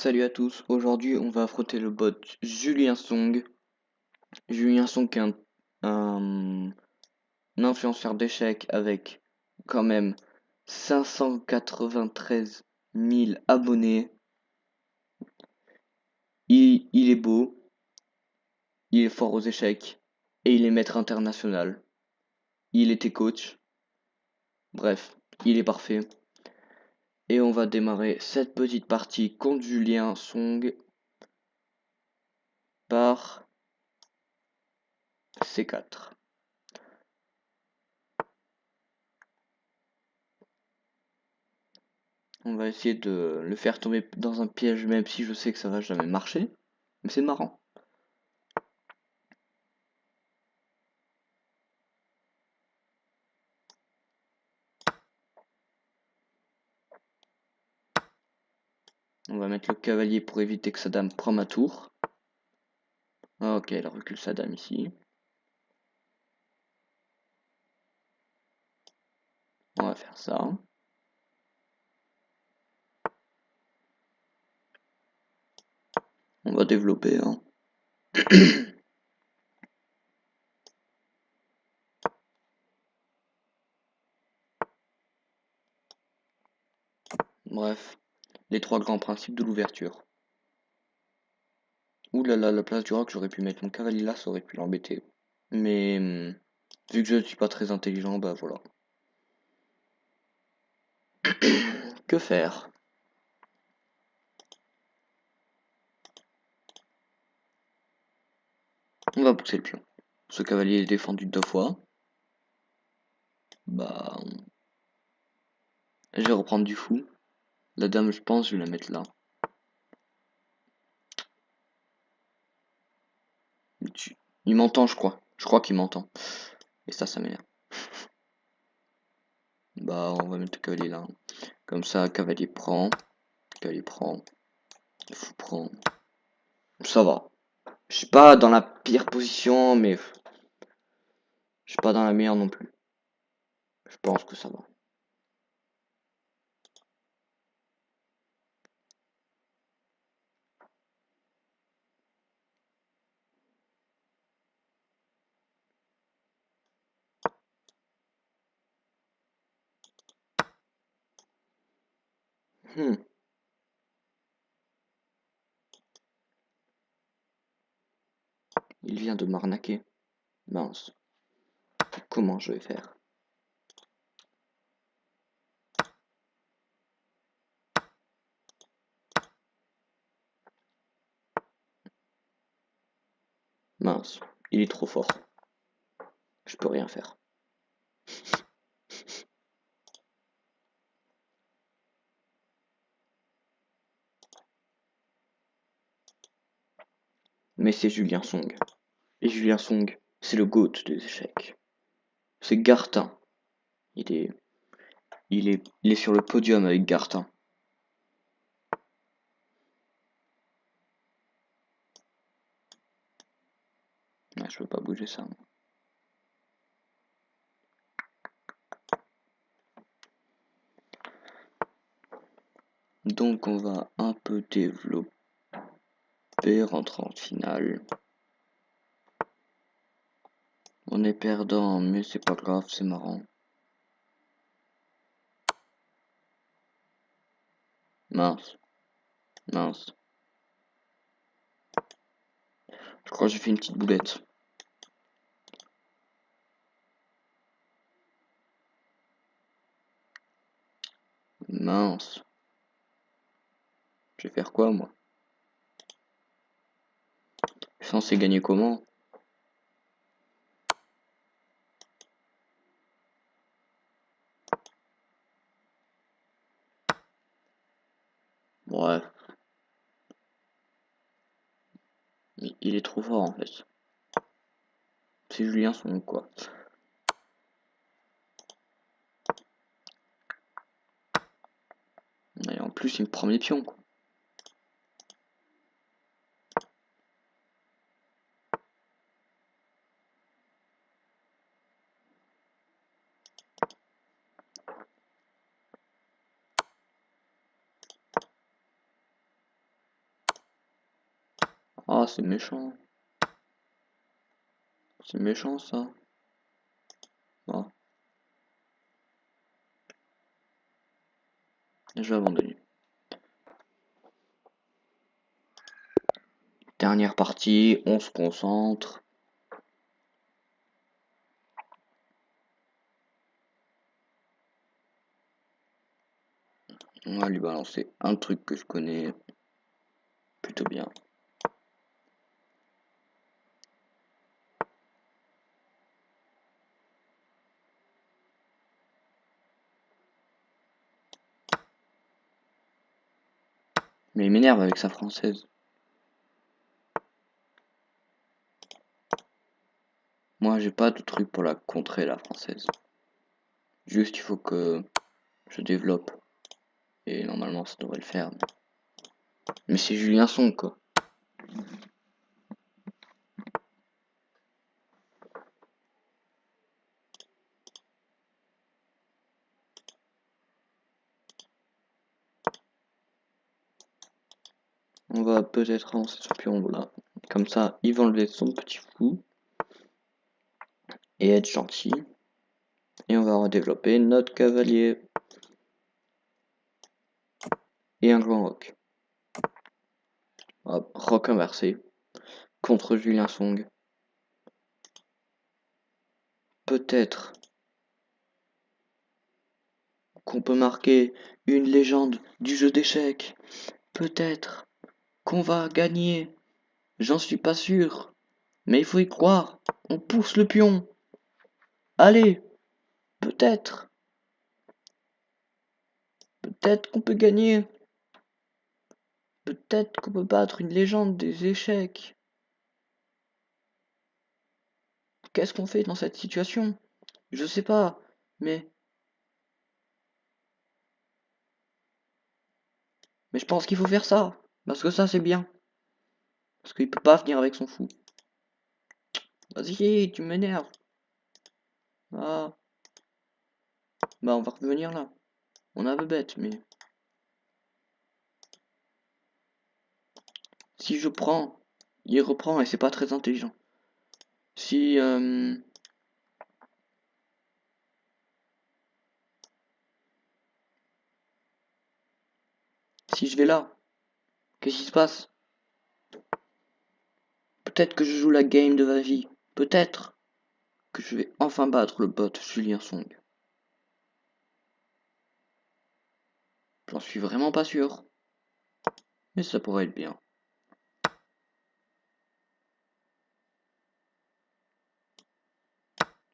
Salut à tous, aujourd'hui on va affronter le bot Julien Song. Julien Song qui est un influenceur d'échecs avec quand même 593 000 abonnés. Il est beau, il est fort aux échecs et il est maître international. Il était coach, bref, il est parfait. Et on va démarrer cette petite partie contre Julien Song par C4. On va essayer de le faire tomber dans un piège, même si je sais que ça va jamais marcher. Mais c'est marrant. On va mettre le cavalier pour éviter que sa dame prenne ma tour. Ok, elle recule sa dame ici. On va faire ça. On va développer. Hein. Bref, les trois grands principes de l'ouverture. Ouh là là, la place du roc, j'aurais pu mettre mon cavalier là, ça aurait pu l'embêter. Mais vu que je ne suis pas très intelligent, bah voilà. Que faire? On va pousser le pion. Ce cavalier est défendu 2 fois. Bah, je vais reprendre du fou. La dame, je pense, je vais la mettre là. Il m'entend, je crois. Je crois qu'il m'entend. Et ça m'énerve. Bah, on va mettre le cavalier là. Comme ça, cavalier prend. Cavalier prend. Fou prend. Ça va. Je suis pas dans la pire position, mais je suis pas dans la meilleure non plus. Je pense que ça va. Hmm. Il vient de m'arnaquer. Mince. Comment je vais faire? Mince. Il est trop fort. Je peux rien faire. Mais c'est Julien Song. Et Julien Song, c'est le GOAT des échecs. C'est Gartin. Il est, il est sur le podium avec Gartin. Ah, je peux pas bouger ça. Donc on va un peu développer, rentrer en finale. On est perdant, mais c'est pas grave, c'est marrant. Mince, mince. Je crois que j'ai fait une petite boulette. Mince. Je vais faire quoi, moi? Je suis censé gagner comment? Bref. Il est trop fort, en fait. C'est Julien Song, quoi. Et en plus, il me prend mes pions, quoi. Ah, c'est méchant. C'est méchant ça. Ah, je vais abandonner. Dernière partie, on se concentre. On va lui balancer un truc que je connais plutôt bien. Mais il m'énerve avec sa française. Moi, j'ai pas de truc pour la contrer, la française. Juste, il faut que je développe. Et normalement, ça devrait le faire. Mais c'est Julien Song, quoi. On va peut-être avancer sur Piombo, là. Comme ça, il va enlever son petit fou. Et être gentil. Et on va redévelopper notre cavalier. Et un grand roc. Hop, roc inversé. Contre Julien Song. Peut-être qu'on peut marquer une légende du jeu d'échecs. Peut-être qu'on va gagner. J'en suis pas sûr. Mais il faut y croire. On pousse le pion. Allez, peut-être. Peut-être qu'on peut gagner. Peut-être qu'on peut battre une légende des échecs. Qu'est-ce qu'on fait dans cette situation? Je sais pas, mais je pense qu'il faut faire ça. Parce que ça, c'est bien. Parce qu'il peut pas venir avec son fou. Vas-y, tu m'énerves. Ah, bah on va revenir là. On est un peu bête, mais... Si je prends, il reprend et c'est pas très intelligent. Si, si je vais là, qu'est-ce qui se passe? Peut-être que je joue la game de ma vie. Peut-être que je vais enfin battre le bot Julien Song. J'en suis vraiment pas sûr. Mais ça pourrait être bien.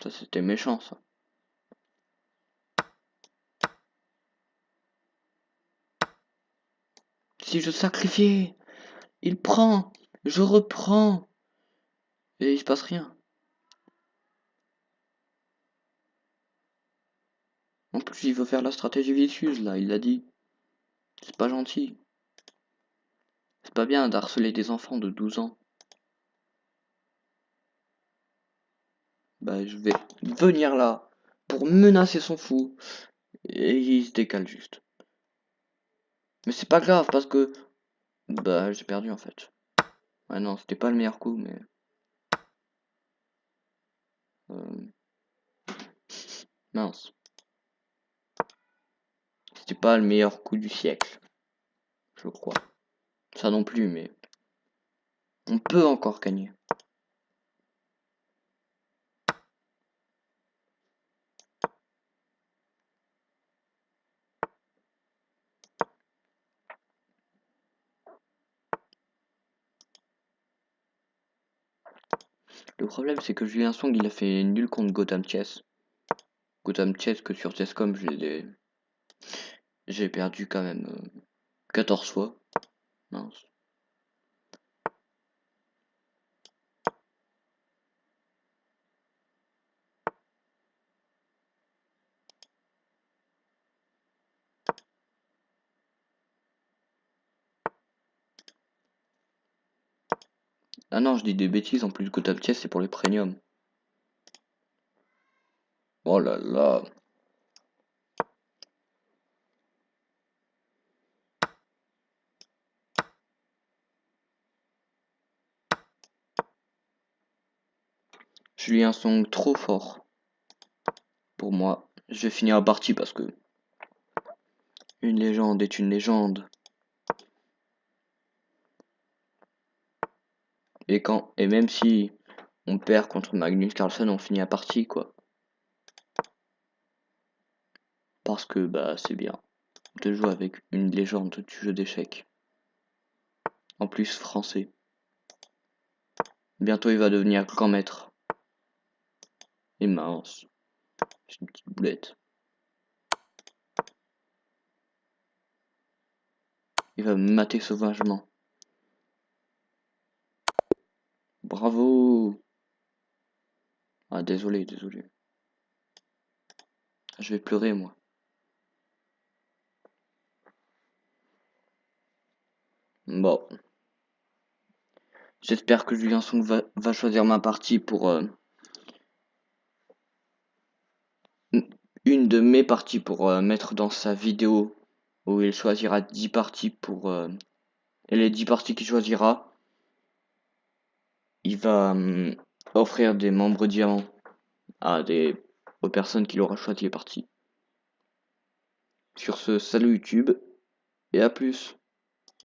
Ça, c'était méchant, ça. Si je sacrifie, il prend, je reprends, et il se passe rien. En plus, il veut faire la stratégie vicieuse, là, il l'a dit. C'est pas gentil. C'est pas bien d'harceler des enfants de 12 ans. Bah, je vais venir là pour menacer son fou. Et il se décale juste. Mais c'est pas grave parce que... Bah, j'ai perdu en fait. Ouais, non, c'était pas le meilleur coup, mais... euh, mince. C'était pas le meilleur coup du siècle, je crois. Ça non plus, mais... On peut encore gagner. Le problème, c'est que Julien Song, il a fait nul contre Gotham Chess. Gotham Chess que sur Chess.com, j'ai perdu quand même 14 fois. Mince. Ah non, je dis des bêtises, en plus Gotham Chess, c'est pour les premium. Oh là là. Julien Song trop fort. Pour moi, je vais finir la partie parce que une légende est une légende. Et même si on perd contre Magnus Carlsen, on finit la partie quoi. Parce que bah c'est bien de jouer avec une légende du jeu d'échecs. En plus français. Bientôt il va devenir grand maître. Et mince. C'est une petite boulette. Il va me mater sauvagement. Bravo. Ah désolé. Je vais pleurer moi. Bon. J'espère que Julien Song va choisir ma partie pour une de mes parties pour mettre dans sa vidéo où il choisira 10 parties pour et les 10 parties qu'il choisira, il va offrir des membres diamants aux personnes qui aura choisi les parties. Sur ce, salut YouTube et à plus.